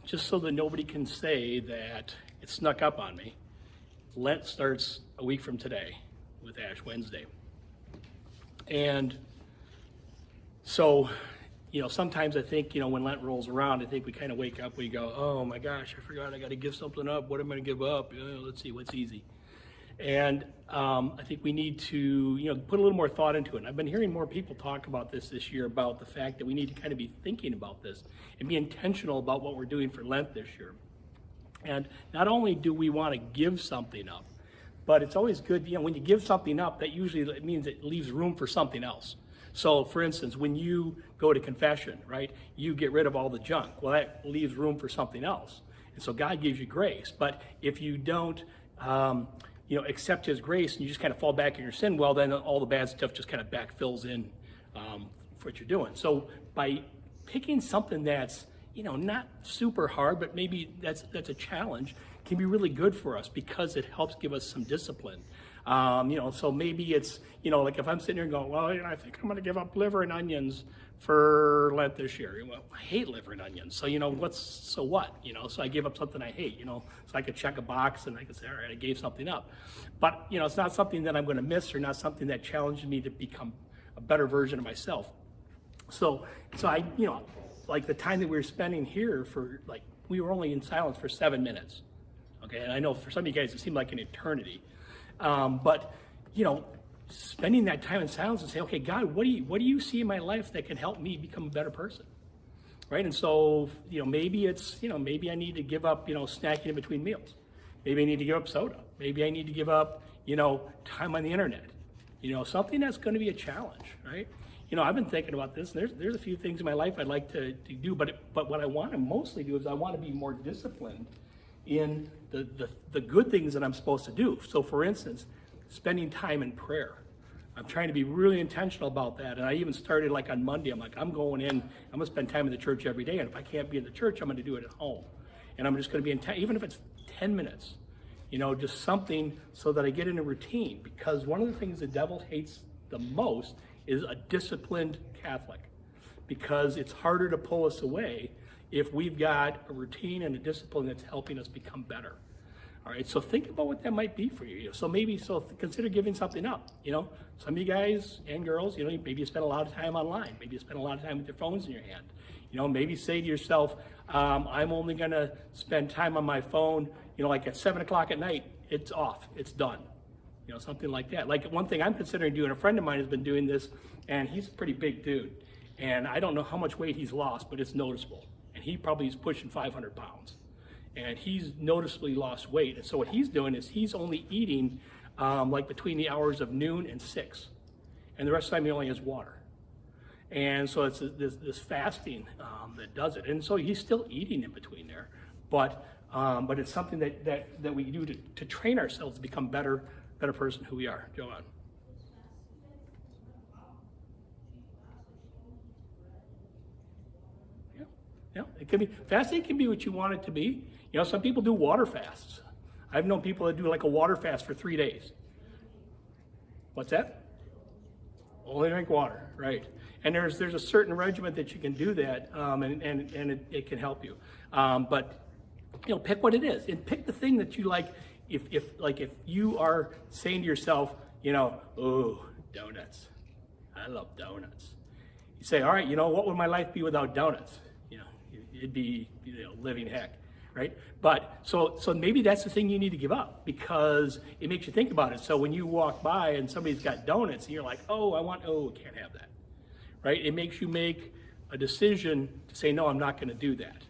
just so that nobody can say that it snuck up on me, Lent starts a week from today with Ash Wednesday. And so, sometimes I think, when Lent rolls around, I think we kind of wake up, we go, oh my gosh, I forgot I got to give something up. What am I going to give up? Let's see, what's easy? And I think we need to, put a little more thought into it. And I've been hearing more people talk about this year, about the fact that we need to kind of be thinking about this and be intentional about what we're doing for Lent this year. And not only do we want to give something up, but it's always good, when you give something up, that usually it means it leaves room for something else. So for instance, when you go to confession, right, you get rid of all the junk. Well, that leaves room for something else. And so God gives you grace. But if you don't, accept his grace and you just kind of fall back in your sin, well, then all the bad stuff just kind of backfills in for what you're doing. So by picking something that's, not super hard, but maybe that's a challenge, can be really good for us because it helps give us some discipline. So maybe it's, like if I'm sitting here going, well, I think I'm going to give up liver and onions for Lent this year. Well, I hate liver and onions. So, so what? So I give up something I hate, so I could check a box and I could say, all right, I gave something up. But, it's not something that I'm going to miss or not something that challenges me to become a better version of myself. So I, like the time that we were spending here we were only in silence for 7 minutes. Okay, and I know for some of you guys it seemed like an eternity. But spending that time in silence and say, okay, God, what do you see in my life that can help me become a better person? Right? And so, maybe it's, maybe I need to give up, snacking in between meals. Maybe I need to give up soda. Maybe I need to give up, time on the internet. Something that's going to be a challenge, right? I've been thinking about this. There's a few things in my life I'd like to do, but what I want to mostly do is I want to be more disciplined in the good things that I'm supposed to do. So for instance, spending time in prayer. I'm trying to be really intentional about that. And I even started on Monday, I'm going in, I'm going to spend time in the church every day. And if I can't be in the church, I'm going to do it at home. And I'm just going to be even if it's 10 minutes, just something so that I get in a routine. Because one of the things the devil hates the most is a disciplined Catholic. Because it's harder to pull us away if we've got a routine and a discipline that's helping us become better. All right, so think about what that might be for you. So consider giving something up. Some of you guys and girls, maybe you spend a lot of time online. Maybe you spend a lot of time with your phones in your hand. Maybe say to yourself, I'm only gonna spend time on my phone, at 7 o'clock at night, it's off, it's done. Something like that. Like one thing I'm considering doing, a friend of mine has been doing this, and he's a pretty big dude. And I don't know how much weight he's lost, but it's noticeable. And he probably is pushing 500 pounds. And he's noticeably lost weight. And so what he's doing is he's only eating between the hours of noon and 6. And the rest of the time he only has water. And so it's this fasting that does it. And so he's still eating in between there. But it's something that we do to train ourselves to become better person who we are. Go on. Yeah, it can be fasting. Can be what you want it to be. Some people do water fasts. I've known people that do a water fast for 3 days. What's that? Only drink water, right? And there's a certain regimen that you can do that, and it can help you. But pick what it is, and pick the thing that you like. If you are saying to yourself, oh, donuts, I love donuts. You say, all right, what would my life be without donuts? It'd be living heck, right? But so maybe that's the thing you need to give up because it makes you think about it. So when you walk by and somebody's got donuts and you're like, I can't have that, right? It makes you make a decision to say, no, I'm not going to do that.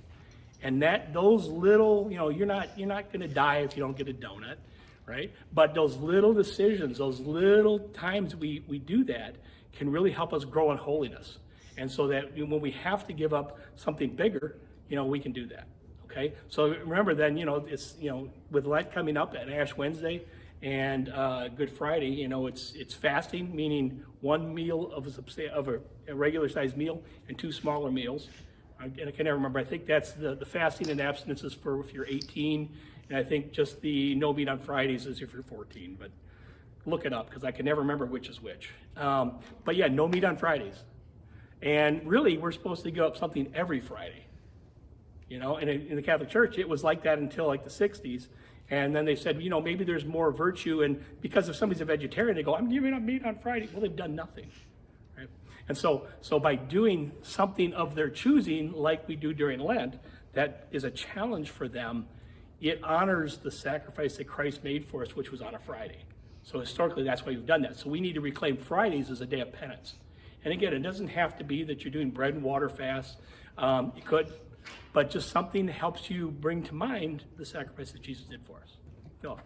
And those little, you're not going to die if you don't get a donut, right? But those little decisions, those little times we do that can really help us grow in holiness. And so that when we have to give up something bigger, we can do that. Okay. So remember then, it's, with Lent coming up and Ash Wednesday and Good Friday, it's fasting, meaning one meal of a regular sized meal and 2 smaller meals. And I can never remember. I think that's the fasting and abstinence is for if you're 18. And I think just the no meat on Fridays is if you're 14. But look it up because I can never remember which is which. But yeah, no meat on Fridays. And really, we're supposed to give up something every Friday. You know, and in the Catholic Church, it was like that until like the 60s. And then they said, you know, maybe there's more virtue. And because if somebody's a vegetarian, they go, I'm giving up meat on Friday. Well, they've done nothing. Right? And so by doing something of their choosing, like we do during Lent, that is a challenge for them. It honors the sacrifice that Christ made for us, which was on a Friday. So historically, that's why we've done that. So we need to reclaim Fridays as a day of penance. And again, it doesn't have to be that you're doing bread and water fast. It could, but just something that helps you bring to mind the sacrifice that Jesus did for us. Go.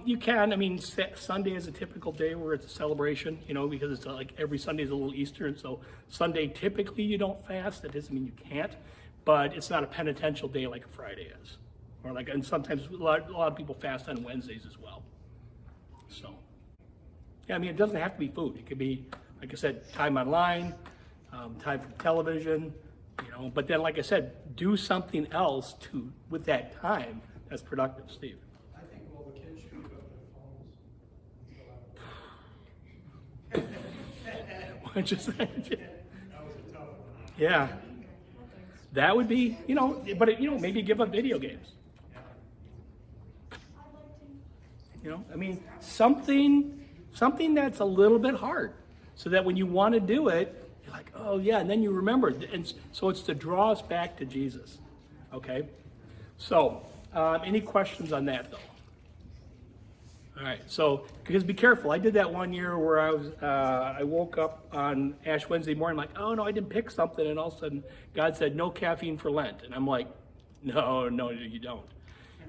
You can. I mean, Sunday is a typical day where it's a celebration, you know, because it's like every Sunday is a little Easter. And so Sunday, typically you don't fast. That doesn't mean you can't, but it's not a penitential day like a Friday is. Or like, and sometimes a lot of people fast on Wednesdays as well. So, yeah, I mean, it doesn't have to be food. It could be, like I said, time online, time for television, you know, but then, like I said, do something else with that time that's productive, Steve. I think all the kids should go to their phones. Just, That was a tough one. yeah, that would be, you know, but you know, maybe give up video games. You know, I mean, something that's a little bit hard, so that when you want to do it, you're like, oh yeah, and then you remember, and so it's to draw us back to Jesus. Okay, so any questions on that though? All right, so because be careful. I did that one year where I woke up on Ash Wednesday morning, like, oh no, I didn't pick something, and all of a sudden God said no caffeine for Lent, and I'm like, no, you don't.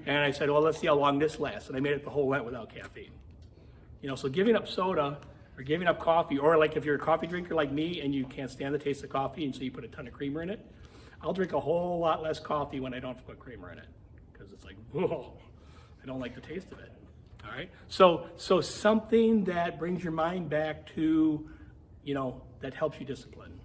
And I said, well, let's see how long this lasts. And I made it the whole Lent without caffeine. You know, so giving up soda or giving up coffee, or like if you're a coffee drinker like me and you can't stand the taste of coffee and so you put a ton of creamer in it, I'll drink a whole lot less coffee when I don't put creamer in it. Because it's like, whoa, I don't like the taste of it. All right? So something that brings your mind back to, you know, that helps you discipline.